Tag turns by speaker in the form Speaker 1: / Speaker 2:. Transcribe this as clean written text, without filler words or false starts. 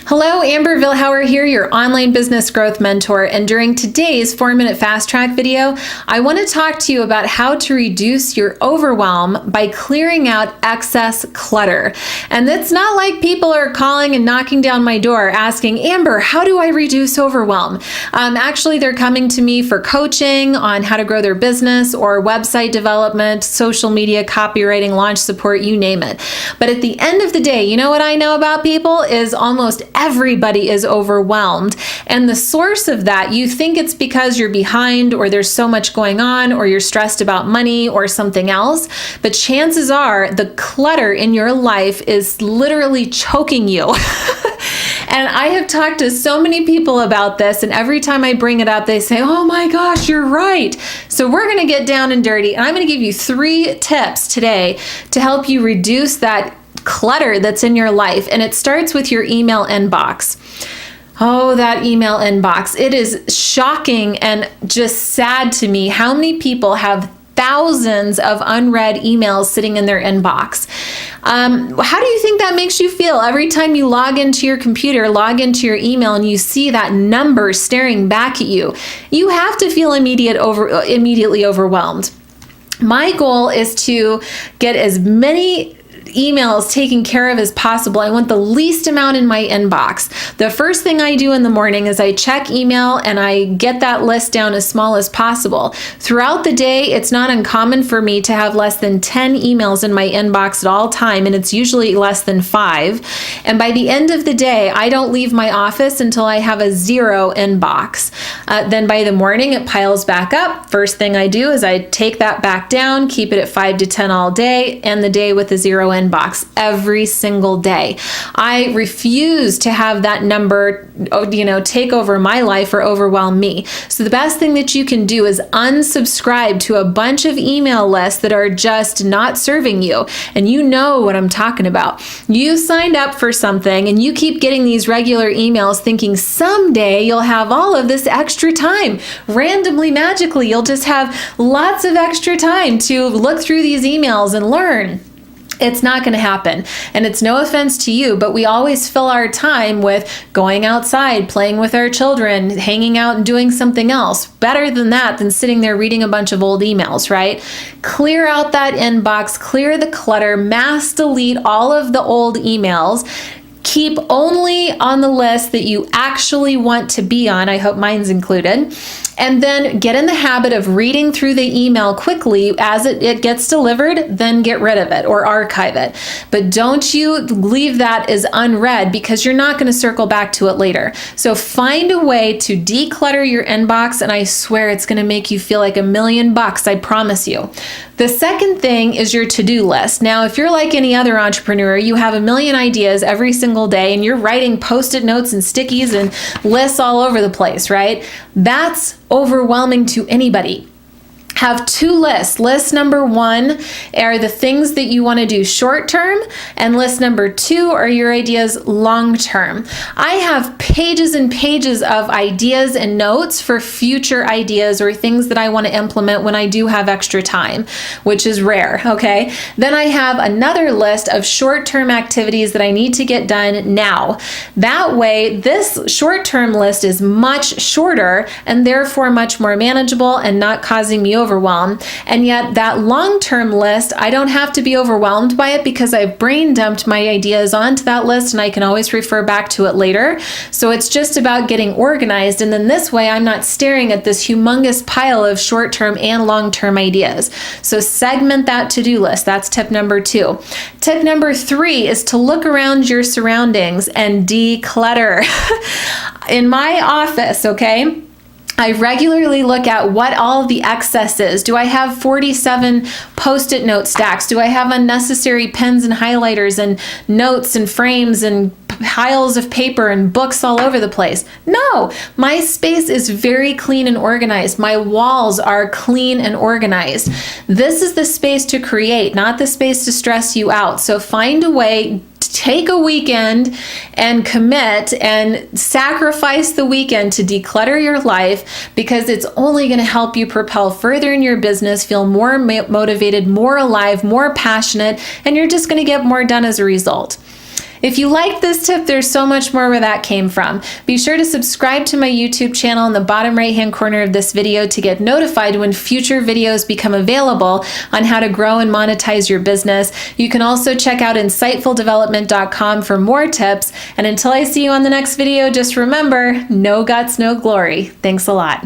Speaker 1: Hello, Amber Vilhauer here, your online business growth mentor. And during today's 4-minute fast track video, I want to talk to you about how to reduce your overwhelm by clearing out excess clutter. And it's not like people are calling and knocking down my door asking, Amber, how do I reduce overwhelm? Actually, they're coming to me for coaching on how to grow their business or website development, social media, copywriting, launch support, you name it. But at the end of the day, you know what I know about people is almost everybody is overwhelmed. And the source of that, you think it's because you're behind or there's so much going on or you're stressed about money or something else. But chances are the clutter in your life is literally choking you. And I have talked to so many people about this, and every time I bring it up, they say, oh my gosh, you're right. So we're going to get down and dirty, and I'm going to give you 3 tips today to help you reduce that clutter that's in your life. And it starts with your email inbox. Oh, that email inbox. It is shocking and just sad to me how many people have thousands of unread emails sitting in their inbox. How do you think that makes you feel every time you log into your computer, log into your email, and you see that number staring back at you? You have to feel immediately overwhelmed. My goal is to get as many emails taken care of as possible. I want the least amount in my inbox. The first thing I do in the morning is I check email and I get that list down as small as possible. Throughout the day, it's not uncommon for me to have less than 10 emails in my inbox at all time, and it's usually less than 5. And by the end of the day, I don't leave my office until I have a 0 inbox. Then by the morning, it piles back up. First thing I do is I take that back down, keep it at 5 to 10 all day, end the day with a 0 inbox every single day. I refuse to have that number, take over my life or overwhelm me. So the best thing that you can do is unsubscribe to a bunch of email lists that are just not serving you. And you know what I'm talking about. You signed up for something and you keep getting these regular emails thinking someday you'll have all of this extra time. Randomly, magically, you'll just have lots of extra time to look through these emails and learn. It's not going to happen. And it's no offense to you, but we always fill our time with going outside, playing with our children, hanging out and doing something else. Better than that than sitting there reading a bunch of old emails, right? Clear out that inbox, clear the clutter, mass delete all of the old emails. Keep only on the list that you actually want to be on. I hope mine's included. And then get in the habit of reading through the email quickly as it gets delivered, then get rid of it or archive it. But don't you leave that as unread because you're not going to circle back to it later. So find a way to declutter your inbox, and I swear it's going to make you feel like $1,000,000, I promise you. The second thing is your to-do list. Now, if you're like any other entrepreneur, you have 1,000,000 ideas every single day and you're writing Post-it notes and stickies and lists all over the place, right? That's overwhelming to anybody. Have 2 lists. List number 1 are the things that you want to do short term, and list number 2 are your ideas long term. I have pages and pages of ideas and notes for future ideas or things that I want to implement when I do have extra time, which is rare, okay? Then I have another list of short-term activities that I need to get done now. That way, this short-term list is much shorter and therefore much more manageable and not causing me overwhelm. And yet that long-term list, I don't have to be overwhelmed by it because I've brain dumped my ideas onto that list and I can always refer back to it later. So it's just about getting organized. And then this way I'm not staring at this humongous pile of short-term and long-term ideas. So segment that to-do list. That's tip number 2. Tip number 3 is to look around your surroundings and declutter. In my office, okay? I regularly look at what all of the excess is. Do I have 47 Post-it note stacks? Do I have unnecessary pens and highlighters and notes and frames and piles of paper and books all over the place? No, my space is very clean and organized. My walls are clean and organized. This is the space to create, not the space to stress you out. So find a way. Take a weekend and commit and sacrifice the weekend to declutter your life, because it's only going to help you propel further in your business, feel more motivated, more alive, more passionate, and you're just going to get more done as a result. If you liked this tip, there's so much more where that came from. Be sure to subscribe to my YouTube channel in the bottom right-hand corner of this video to get notified when future videos become available on how to grow and monetize your business. You can also check out insightfuldevelopment.com for more tips. And until I see you on the next video, just remember, no guts, no glory. Thanks a lot.